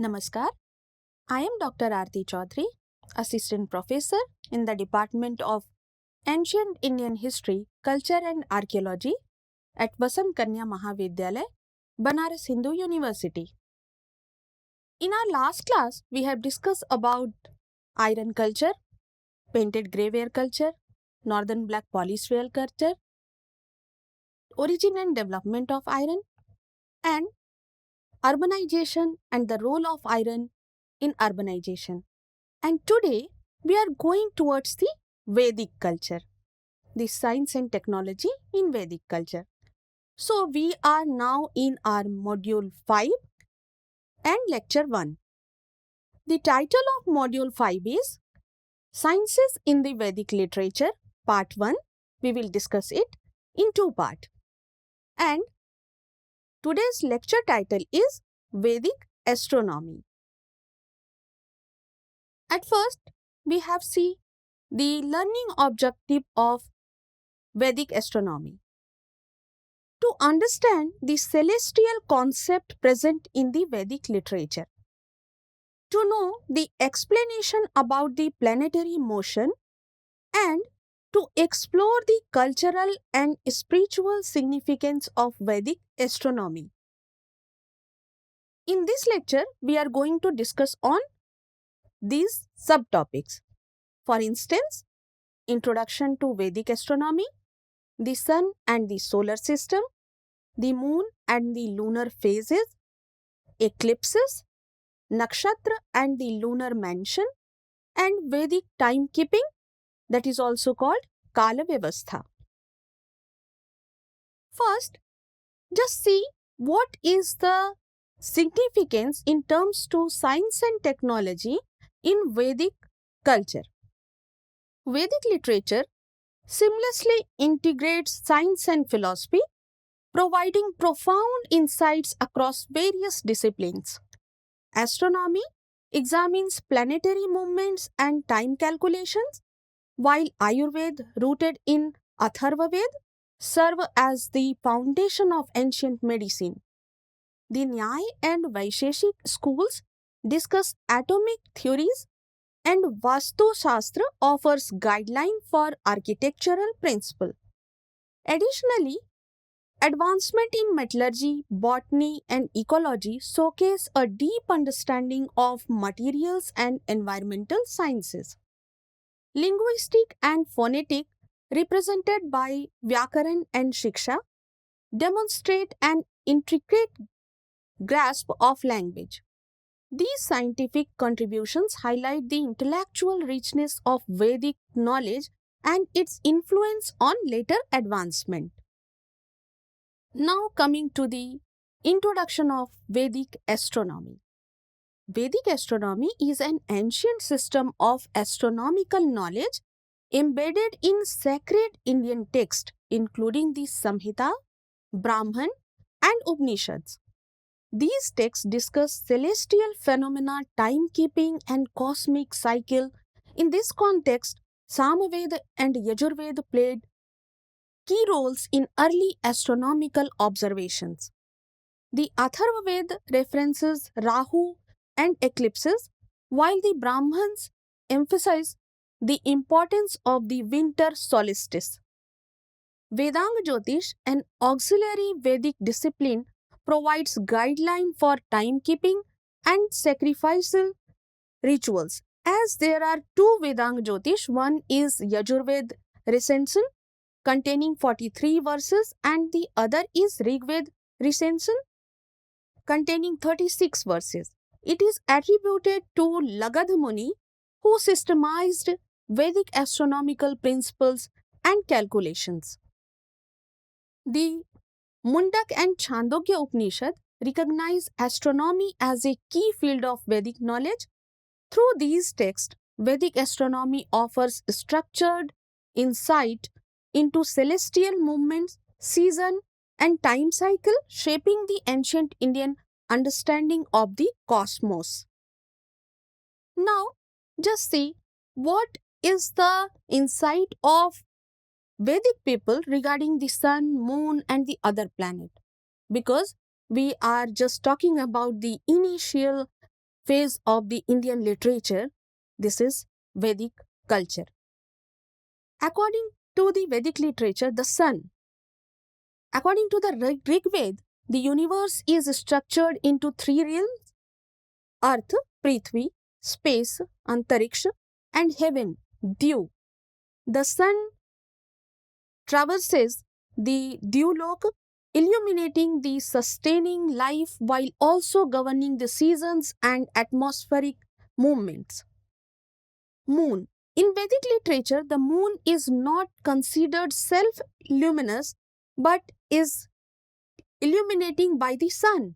Namaskar. I am Dr. Aarti Chaudhary, Assistant Professor in the Department of Ancient Indian History, Culture and Archaeology at Vasant Kanya Mahavidyalaya, Banaras Hindu University. In our last class, we have discussed about iron culture, painted graveware culture, northern black polish ware culture, origin and development of iron, and urbanization and the role of iron in urbanization. And today we are going towards the Vedic culture, the science and technology in Vedic culture. So we are now in our module 5 and lecture 1. The title of module 5 is Sciences in the Vedic Literature, part 1. We will discuss it in two parts. And today's lecture title is Vedic Astronomy. At first, we have seen the learning objective of Vedic astronomy. To understand the celestial concept present in the Vedic literature, to know the explanation about the planetary motion, and to explore the cultural and spiritual significance of Vedic astronomy. In this lecture, we are going to discuss on these subtopics. For instance, Introduction to Vedic astronomy, the Sun and the solar system, the Moon and the lunar phases, eclipses, nakshatra and the lunar mansion, and Vedic timekeeping, that is also called Kala Vyavastha. First, just see what is the significance in terms to science and technology in Vedic culture. Vedic literature seamlessly integrates science and philosophy, providing profound insights across various disciplines. Astronomy examines planetary movements and time calculations, while Ayurveda, rooted in Atharva Ved, serve as the foundation of ancient medicine. The Nyaya and Vaisheshik schools discuss atomic theories, and Vastu Shastra offers guideline for architectural principle. Additionally, advancement in metallurgy, botany, and ecology showcase a deep understanding of materials and environmental sciences. Linguistic and phonetic, represented by Vyakaran and Shiksha, demonstrate an intricate grasp of language. These scientific contributions highlight the intellectual richness of Vedic knowledge and its influence on later advancement. Now coming to the introduction of Vedic astronomy. Vedic astronomy is an ancient system of astronomical knowledge embedded in sacred Indian texts, including the Samhita, Brahman, and Upanishads. These texts discuss celestial phenomena, timekeeping, and cosmic cycle. In this context, Samaveda and Yajurveda played key roles in early astronomical observations. The Atharva Veda references Rahu and eclipses, while the Brahmans emphasize the importance of the winter solstice. Vedanga Jyotish, an auxiliary Vedic discipline, provides guideline for timekeeping and sacrificial rituals. As there are two Vedanga Jyotish, one is Yajurved recension containing 43 verses, and the other is Rigved recension containing 36 verses. It is attributed to Lagadha Muni, who systemized Vedic astronomical principles and calculations. The Mundak and Chandogya Upanishad recognize astronomy as a key field of Vedic knowledge. Through these texts, Vedic astronomy offers structured insight into celestial movements, season, and time cycle, shaping the ancient Indian understanding of the cosmos. Now, just see what is the insight of Vedic people regarding the sun, moon, and the other planet. Because we are just talking about the initial phase of the Indian literature. This is Vedic culture. According to the Vedic literature, the sun, according to the Rig Veda, the universe is structured into three realms: Earth, Prithvi, space, Antariksha, and heaven, Dew. The sun traverses the Dewlok, illuminating the sustaining life while also governing the seasons and atmospheric movements. Moon. In Vedic literature, the moon is not considered self-luminous but is illuminating by the sun.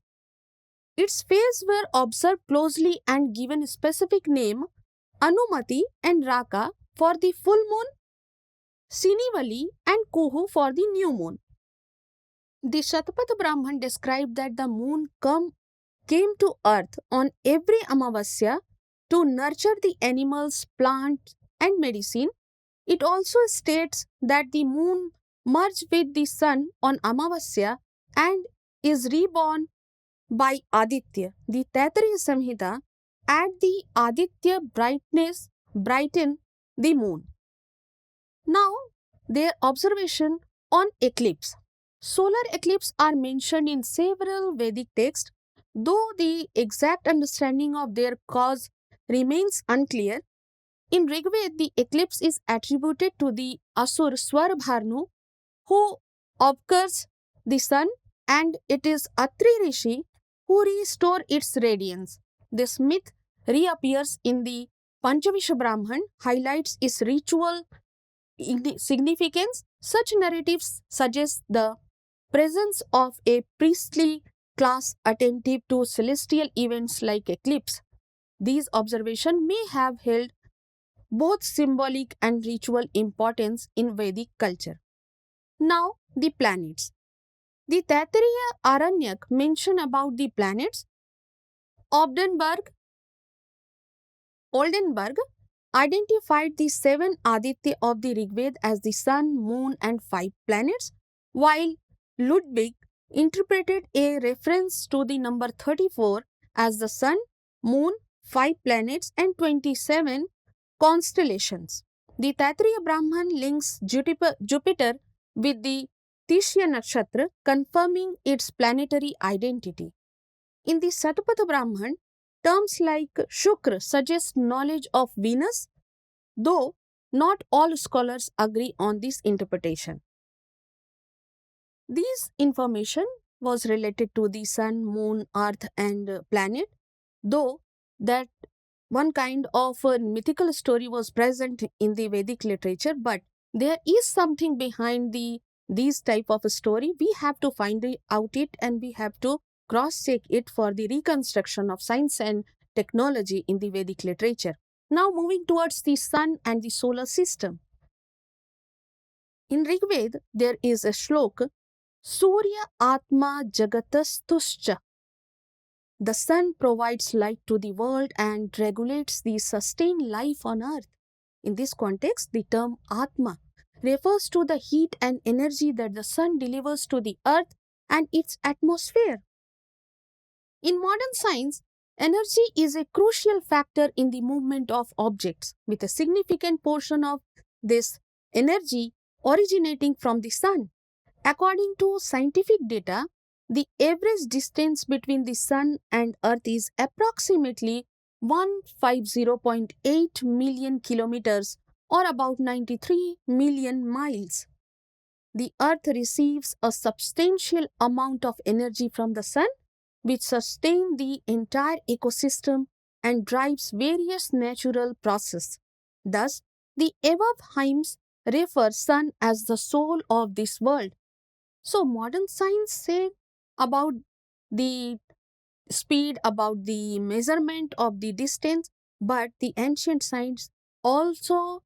Its phase were observed closely and given a specific name, Anumati and Raka for the full moon, Sinivali and Kuhu for the new moon. The Shatapatha Brahman described that the moon came to earth on every Amavasya to nurture the animals, plants, and medicine. It also states that the moon merged with the sun on Amavasya and is reborn by Aditya. The Taittiriya Samhita add the Aditya brighten the moon. Now, their observation on eclipse. Solar eclipses are mentioned in several Vedic texts, though the exact understanding of their cause remains unclear. In Rigveda, the eclipse is attributed to the Asur Swarbharnu, who obscures the sun, and it is Atri Rishi who restore its radiance. This myth reappears in the Panchavisha Brahman, highlights its ritual significance. Such narratives suggest the presence of a priestly class attentive to celestial events like eclipse. These observations may have held both symbolic and ritual importance in Vedic culture. Now, the planets. The Taittiriya Aranyak mention about the planets. Oldenburg identified the seven Aditya of the Rigveda as the sun, moon, and five planets, while Ludwig interpreted a reference to the number 34 as the sun, moon, five planets, and 27 constellations. The Taittiriya Brahman links Jupiter with the Tishya Nakshatra, confirming its planetary identity. In the Satapatha Brahman, terms like Shukra suggest knowledge of Venus, though not all scholars agree on this interpretation. This information was related to the sun, moon, earth, and planet, though that one kind of a mythical story was present in the Vedic literature, but there is something behind these type of a story. We have to find out it, and we have to cross-check it for the reconstruction of science and technology in the Vedic literature. Now moving towards the sun and the solar system. In Rigveda, there is a shloka, Surya Atma Jagatastuscha. The sun provides light to the world and regulates the sustained life on earth. In this context, the term Atma refers to the heat and energy that the sun delivers to the earth and its atmosphere. In modern science, energy is a crucial factor in the movement of objects, with a significant portion of this energy originating from the sun. According to scientific data, the average distance between the sun and earth is approximately 150.8 million kilometers, or about 93 million miles. The earth receives a substantial amount of energy from the sun, which sustains the entire ecosystem and drives various natural processes. Thus, the above hymns refer sun as the soul of this world. So, modern science say about the speed, about the measurement of the distance, but the ancient science also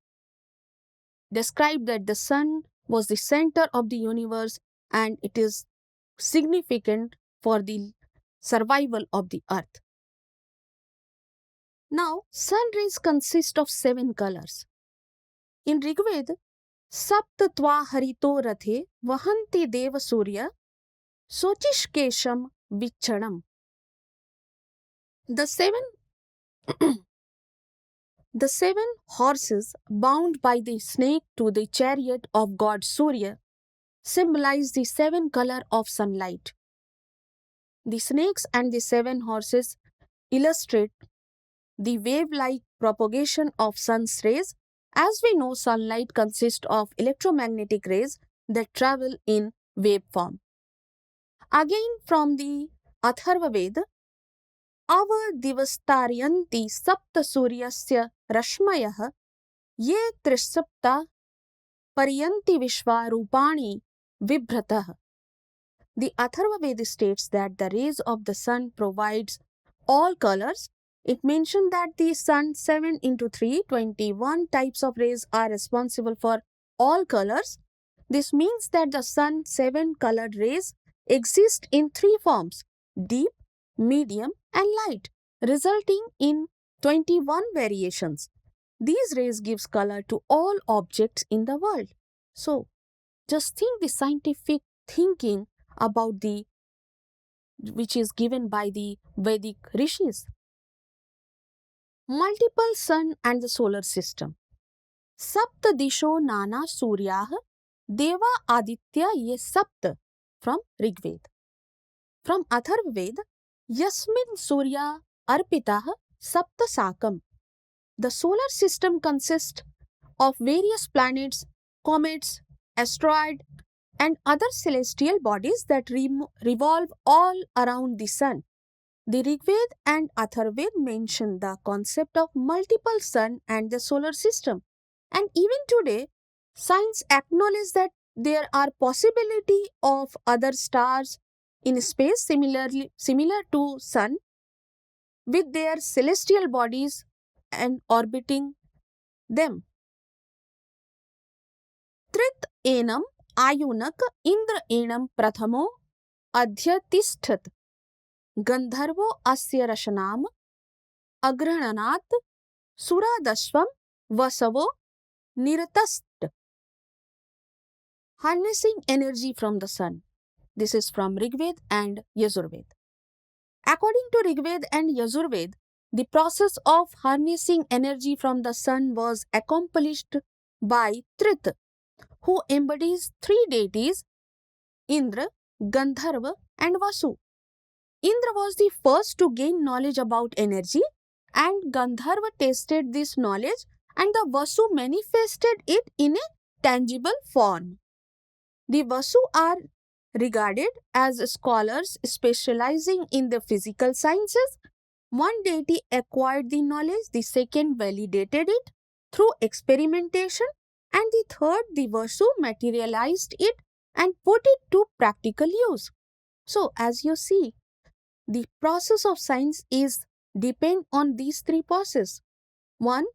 described that the sun was the center of the universe and it is significant for the survival of the earth. Now, sun rays consist of 7 colors. In Rigveda, Saptatva Harito Rathe Vahanti Deva Surya Sochishkesham Vichadam. The 7 The 7 horses bound by the snake to the chariot of god Surya symbolize the 7 colors of sunlight. The snakes and the 7 horses illustrate the wave-like propagation of sun's rays. As we know, sunlight consists of electromagnetic rays that travel in wave form. Again from the Atharva Veda, अवदिवस्तारयन्ति सप्तसूर्यस्य रश्मयः ये त्रिसप्ता paryanti vishwa rupani vibhratah. The Atharva Veda states that the rays of the sun provides all colors. It mentioned that the sun 7 into 3, 21 types of rays are responsible for all colors. This means that the sun 7 colored rays exist in 3 forms: deep, medium and light, resulting in 21 variations. These rays gives color to all objects in the world. So, just think the scientific thinking about the which is given by the Vedic rishis. Multiple sun and the solar system. Sapta disho nana suryah deva aditya ye sapt from Rigved. From Atharvaved, yasmin surya arpitah sapta sakam. The solar system consists of various planets, comets, asteroids, and other celestial bodies that revolve all around the sun. The Rigved and Atharvaved mention the concept of multiple sun and the solar system. And even today, science acknowledges that there are possibility of other stars in space similar to sun with their celestial bodies and orbiting them. Trit enam आयुनक Indra एणम प्रथमो अध्यतिष्ठत गंधर्वो अस्य रशनाम अग्रहणात् सुरादश्वम वसवो निरतस्त. Harnessing energy from the sun. This is from Rigved and Yajurved. According to Rigved and Yajurved, the process of harnessing energy from the sun was accomplished by Trit, who embodies 3 deities, Indra, Gandharva and Vasu. Indra was the first to gain knowledge about energy, and Gandharva tasted this knowledge, and the Vasu manifested it in a tangible form. The Vasu are regarded as scholars specializing in the physical sciences. One deity acquired the knowledge, the second validated it through experimentation, and the third, the Vasu, materialized it and put it to practical use. So, as you see, the process of science is depend on these 3 processes. One,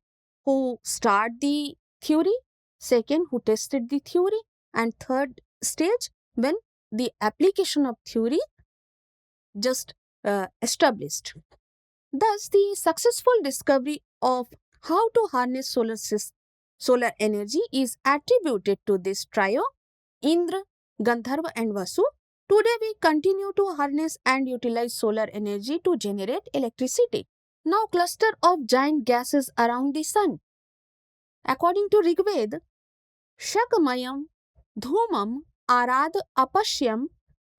who start the theory, second, who tested the theory, and third stage, when the application of theory just established. Thus, the successful discovery of how to harness solar energy is attributed to this trio, Indra, Gandharva and Vasu. Today we continue to harness and utilize solar energy to generate electricity. Now, cluster of giant gases around the sun. According to Rigved, Shakamayam Dhumam Arad Apashyam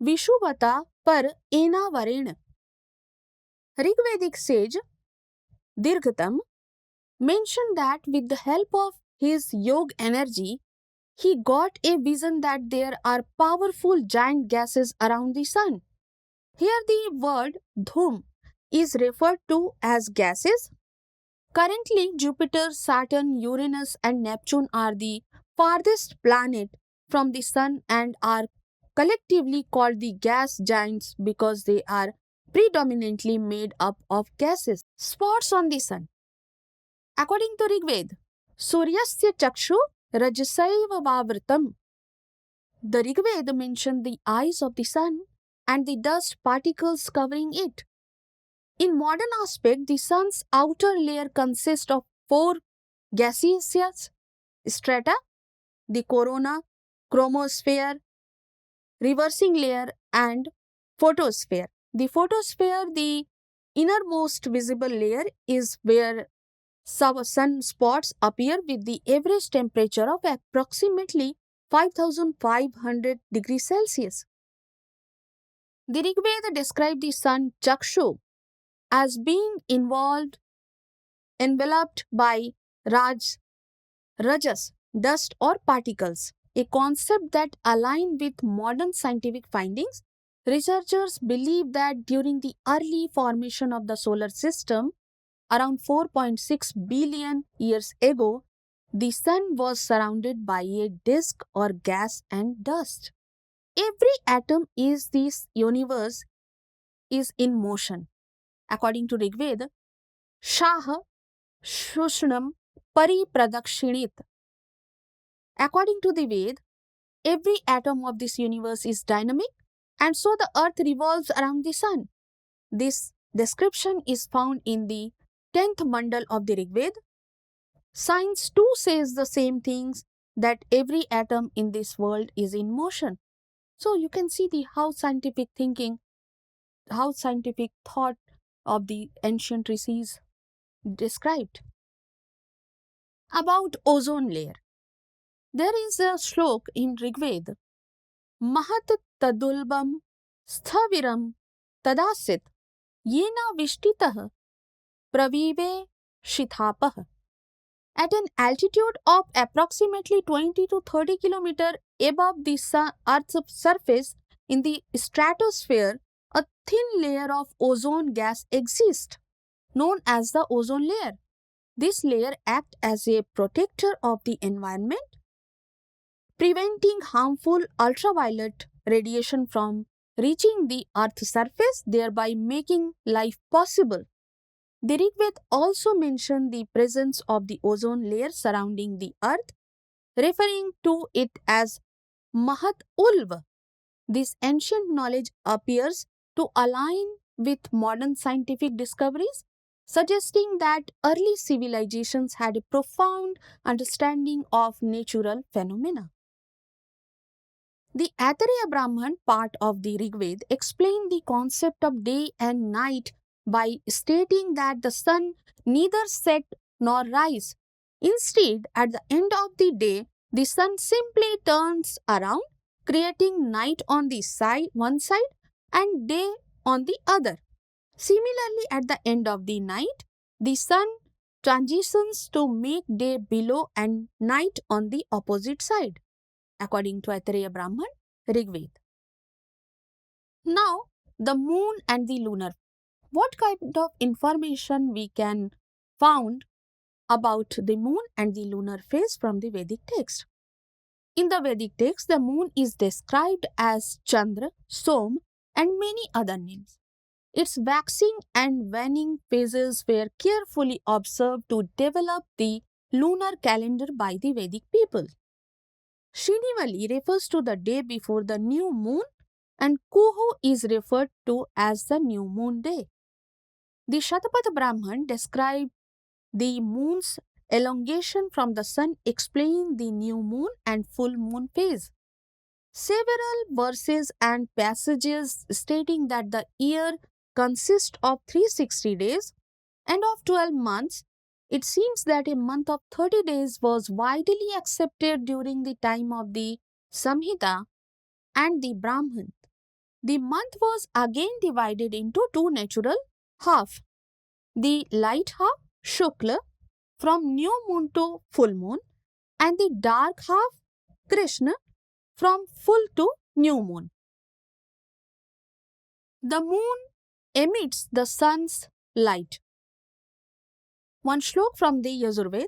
Vishuvata Par Enavarena. Rigvedic sage Dirghatam mentioned that with the help of his yoga energy, he got a vision that there are powerful giant gases around the sun. Here the word dhum is referred to as gases. Currently, Jupiter, Saturn, Uranus and Neptune are the farthest planet from the sun and are collectively called the gas giants because they are predominantly made up of gases. Spots on the sun. According to Rigved, Suryasya Chakshu Rajasaiva Vavritam. The Rigved mentioned the eyes of the sun and the dust particles covering it. In modern aspect, the sun's outer layer consists of 4 gaseous strata: the corona, chromosphere, reversing layer and photosphere. The photosphere, the innermost visible layer is where sunspots appear with the average temperature of approximately 5500 degrees Celsius. The Rigveda described the sun Chakshu as being enveloped by Rajas, dust or particles, a concept that aligns with modern scientific findings. Researchers believe that during the early formation of the solar system, around 4.6 billion years ago, the sun was surrounded by a disk or gas and dust. Every atom is this universe is in motion. According to Rigveda, Shah Shushnam Paripradakshinit. According to the Ved, every atom of this universe is dynamic, and so the earth revolves around the sun. This description is found in the 10th mandal of the Rigveda. Science too says the same things, that every atom in this world is in motion. So you can see the how scientific thinking, how scientific thought of the ancient rishis described. About ozone layer. There is a shlok in Rigveda. Mahat tadulbam sthaviram tadasit yena vishtitah pravive shithapah. At an altitude of approximately 20 to 30 km above the Earth's surface in the stratosphere, a thin layer of ozone gas exists, known as the ozone layer. This layer acts as a protector of the environment, preventing harmful ultraviolet radiation from reaching the Earth's surface, thereby making life possible. The Rigveda also mentioned the presence of the ozone layer surrounding the Earth, referring to it as Mahat Ulva. This ancient knowledge appears to align with modern scientific discoveries, suggesting that early civilizations had a profound understanding of natural phenomena. The Aitareya Brahman part of the Rigveda explained the concept of day and night by stating that the sun neither set nor rise. Instead, at the end of the day, the sun simply turns around, creating night on the one side and day on the other. Similarly, at the end of the night, the sun transitions to make day below and night on the opposite side, according to Aitareya Brahman, Rigveda. Now, the moon and the lunar. What kind of information we can found about the moon and the lunar phase from the Vedic text? In the Vedic text, the moon is described as Chandra, Som, and many other names. Its waxing and waning phases were carefully observed to develop the lunar calendar by the Vedic people. Shinivali refers to the day before the new moon, and Kuhu is referred to as the new moon day. The Shatapada Brahman described the moon's elongation from the sun, explaining the new moon and full moon phase. Several verses and passages stating that the year consists of 360 days and of 12 months. It seems that a month of 30 days was widely accepted during the time of the Samhita and the Brahman. The month was again divided into two natural halves. The light half, Shukla, from new moon to full moon, and the dark half, Krishna, from full to new moon. The moon emits the sun's light. One shlok from the Yajurveda.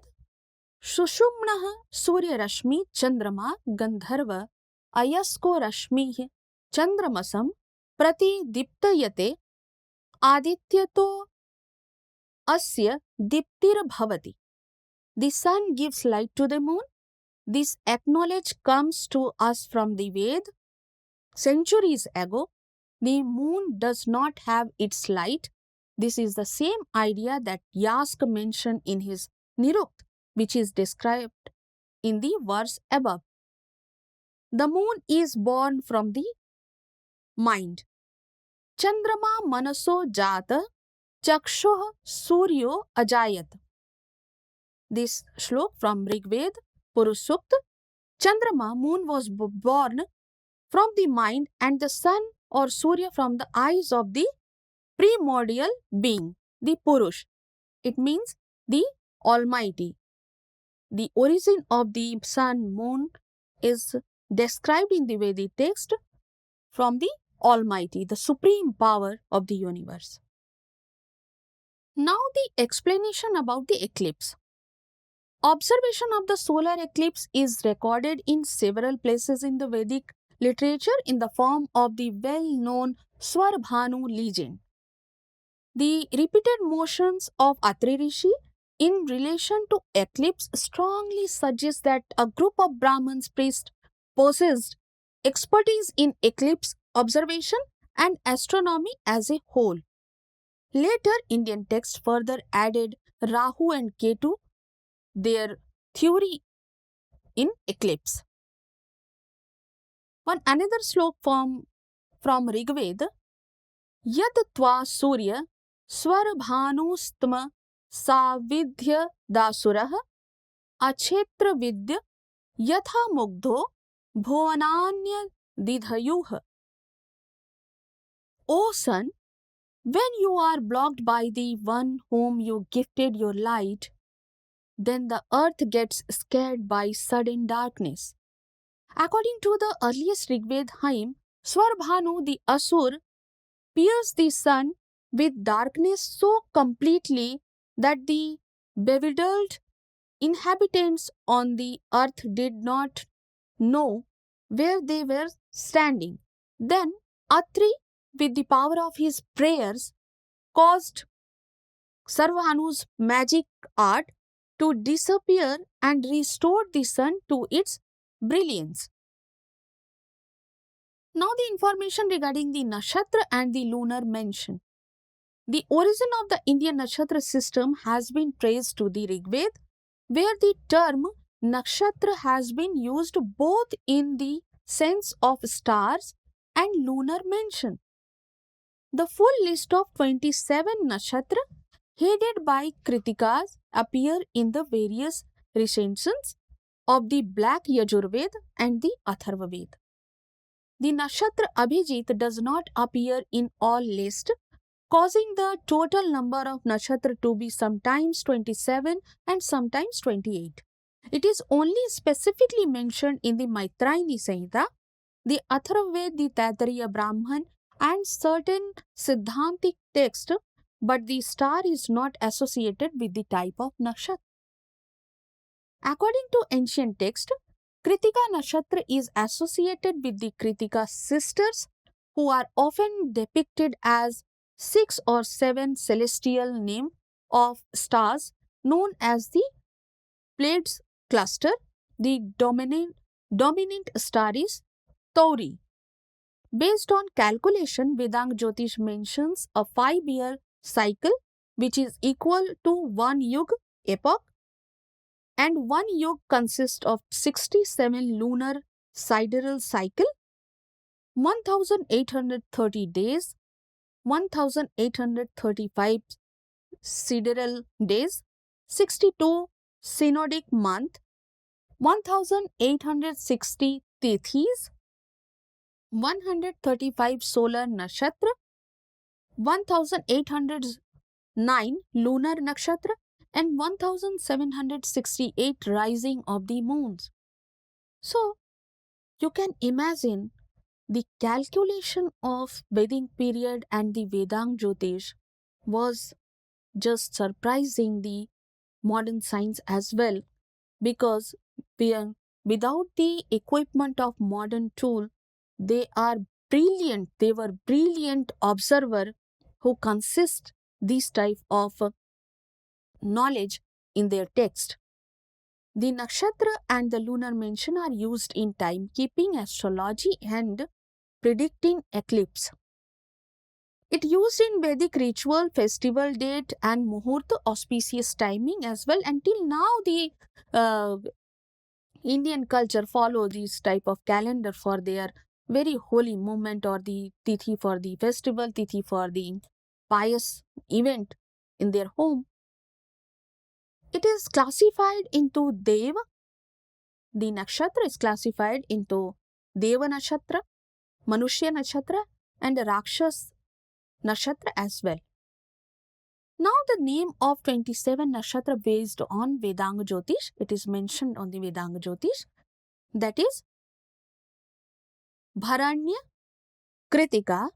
Shushumnah Surya Rashmi Chandrama Gandharva Ayasko Rashmi Chandramasam Prati Diptayate Adityato Asya Diptir Bhavati. The sun gives light to the moon. This acknowledge comes to us from the Ved. Centuries ago, the moon does not have its light. This is the same idea that Yask mentioned in his Nirukt, which is described in the verse above. The moon is born from the mind. Chandrama manaso jata Chakshuh Suryo Ajayat. This shlok from Rigved, Purusukta. Chandrama, moon, was born from the mind, and the sun or Surya from the eyes of the primordial being, the Purush. It means the Almighty. The origin of the sun, moon is described in the Vedic text from the Almighty, the supreme power of the universe. Now, the explanation about the eclipse. Observation of the solar eclipse is recorded in several places in the Vedic literature in the form of the well-known Swarbhanu legend. The repeated motions of Atri Rishi in relation to eclipse strongly suggest that a group of Brahmins priests possessed expertise in eclipse observation and astronomy as a whole. Later, Indian texts further added Rahu and Ketu, their theory in eclipse. One another slok from Rigveda, Yad tva Surya Swarbhanustma Savidhya Dasurah Achetra Vidya Yatha Mugdho Bhuvananya Didhayuh. O sun, when you are blocked by the one whom you gifted your light, then the earth gets scared by sudden darkness. According to the earliest Rigved hymn, Swarbhanu the Asur pierced the sun with darkness so completely that the bewildered inhabitants on the earth did not know where they were standing. Then Atri, with the power of his prayers, caused Sarvanu's magic art to disappear and restored the sun to its brilliance. Now, the information regarding the nakshatra and the lunar mention. The origin of the Indian nakshatra system has been traced to the Rigved, where the term nakshatra has been used both in the sense of stars and lunar mention. The full list of 27 nakshatra headed by kritikas appear in the various recensions of the Black Yajurved and the Atharva Ved. The nakshatra Abhijit does not appear in all lists, causing the total number of nakshatra to be sometimes 27 and sometimes 28. It is only specifically mentioned in the Maitrayani Samhita, the Atharva, the Taittiriya Brahman, and certain Siddhantic texts, but the star is not associated with the type of nakshatra. According to ancient text, Kritika nakshatra is associated with the Kritika sisters, who are often depicted as 6 or 7 celestial name of stars known as the Pleiades cluster. The dominant star is Tauri. Based on calculation, Vedang Jyotish mentions a 5-year cycle which is equal to 1 yug epoch, and 1 yug consists of 67 lunar sidereal cycle, 1830 days, 1835 sidereal days, 62 synodic month, 1860 tithis, 135 solar nakshatra, 1809 lunar nakshatra, and 1768 rising of the moons. So, you can imagine the calculation of Vedic period and the Vedang Jyotish was just surprising the modern science as well, because without the equipment of modern tool, they were brilliant observer who consist this type of knowledge in their text. The nakshatra and the lunar mention are used in timekeeping, astrology, and predicting eclipse. It used in Vedic ritual, festival date, and muhurta, auspicious timing as well. Until now, the Indian culture follow this type of calendar for their very holy moment, or the tithi for the festival, tithi for the pious event in their home. It is classified into Deva. The nakshatra is classified into Deva nakshatra, Manushya nakshatra, and Rakshas nakshatra as well. Now the name of 27 nakshatra based on Vedanga Jyotish, it is mentioned on the Vedanga Jyotish, that is Bharanya, Kritika,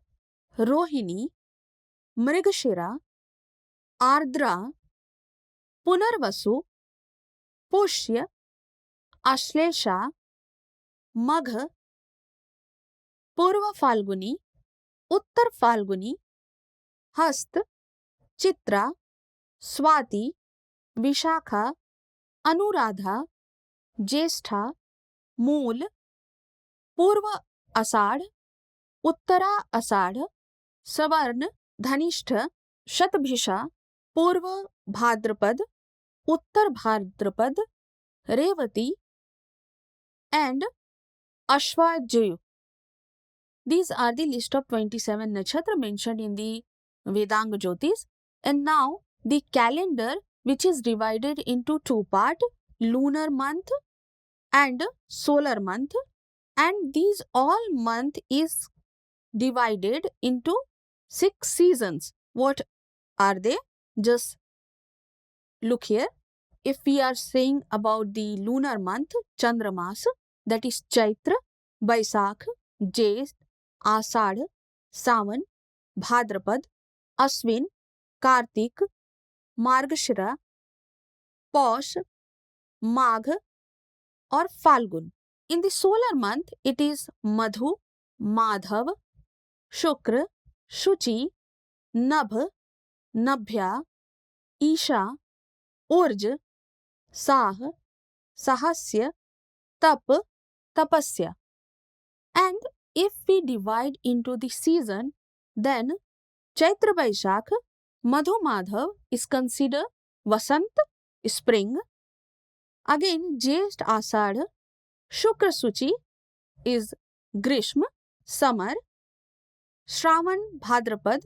Rohini, Mrigashira, Ardra, Punarvasu, Pushya, Ashlesha, Magha, Purva Falguni, Uttar Falguni, Hast, Chitra, Swati, Vishakha, Anuradha, Jestha, Mool, Purva Asad, Uttara Asad, Savarn, Dhanishta, Shatbhisha, Purva Bhadrapad, Uttar Bhadrapad, Revati, and Ashvajuyu. These are the list of 27 nakshatra mentioned in the Vedanga Jyotis. And now the calendar, which is divided into two parts, lunar month and solar month, and these all month is divided into 6 seasons. What are they? Just look here. If we are saying about the lunar month, Chandramas, that is Chaitra, Baisakh, Jeth, Asad, Savan, Bhadrapad, Aswin, Kartik, Margashira, Posh, Magh, or Falgun. In the solar month, it is Madhu, Madhav, Shukra, Shuchi, Nabh, Nabhya, Isha, Urj, Sah, Sahasya, Tap, Tapasya. And if we divide into the season, then Chaitra Vaishakh, Madhu Madhav is considered Vasant, spring. Again, Jyesht Asad, Shukra Suchi is Grishma, summer. Shravan Bhadrapad,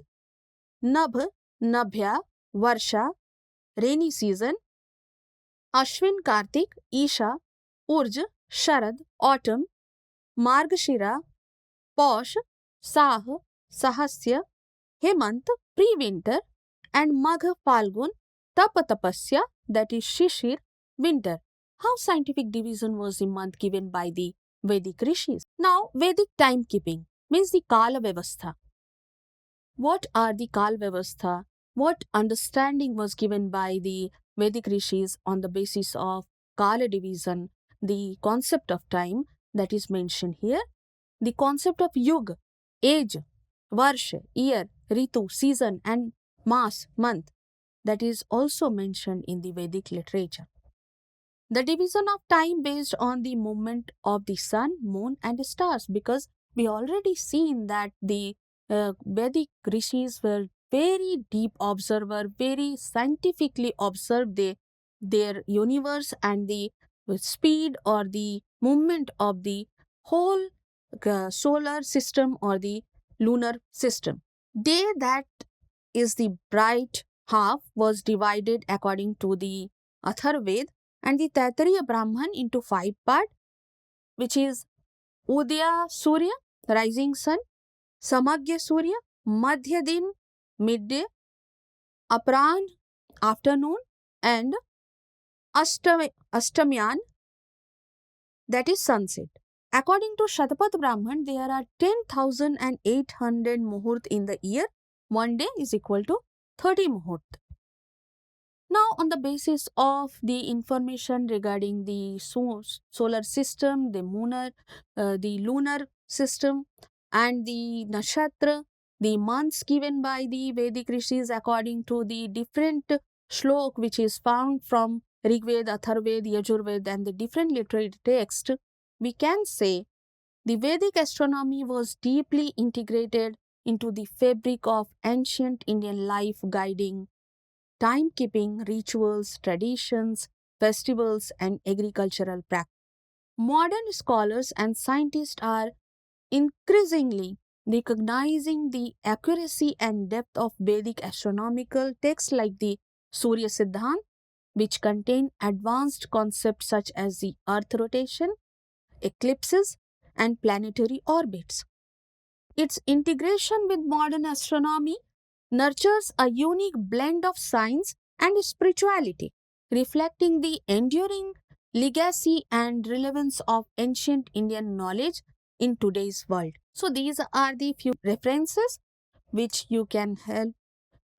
Nabh, Nabhya, Varsha, rainy season. Ashwin Kartik, Isha, Urj, Sharad, autumn. Margashira, Posh, Sah, Sahasya, Hemant, pre-winter, and Magha Falgun, Tapatapasya, that is Shishir, winter. How scientific division was the month given by the Vedic rishis? Now, Vedic timekeeping means the Kala Vyavastha. What are the Kala Vyavastha? What understanding was given by the Vedic rishis on the basis of Kala division, the concept of time that is mentioned here? The concept of Yug, age, Varsha, year, Ritu, season, and Mas, month, that is also mentioned in the Vedic literature. The division of time based on the movement of the sun, moon, and stars, because we already seen that the Vedic rishis were very deep observer, very scientifically observed their universe and the speed or the movement of the whole solar system or the lunar system. Day that is the bright half was divided according to the Atharved and the Taittiriya Brahman into 5 parts, which is Udaya Surya, rising sun, Samagya Surya, Madhya Din, midday, Apran, afternoon, and Astamyan, that is sunset. According to Shatapat Brahman, there are 10,800 muhurt in the year. One day is equal to 30 muhurt. Now, on the basis of the information regarding the solar system, the lunar system, and the nakshatra, the months given by the Vedic rishis according to the different shlok which is found from Rigveda, Atharveda, Yajurveda, and the different literary texts, we can say the Vedic astronomy was deeply integrated into the fabric of ancient Indian life, guiding timekeeping, rituals, traditions, festivals, and agricultural practice. Modern scholars and scientists are increasingly recognizing the accuracy and depth of Vedic astronomical texts like the Surya Siddhant, which contain advanced concepts such as the Earth rotation, eclipses, and planetary orbits. Its integration with modern astronomy nurtures a unique blend of science and spirituality, reflecting the enduring legacy and relevance of ancient Indian knowledge in today's world. So, these are the few references which you can help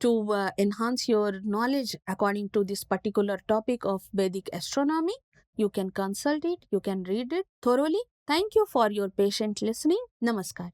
to enhance your knowledge according to this particular topic of Vedic astronomy. You can consult it, you can read it thoroughly. Thank you for your patient listening. Namaskar.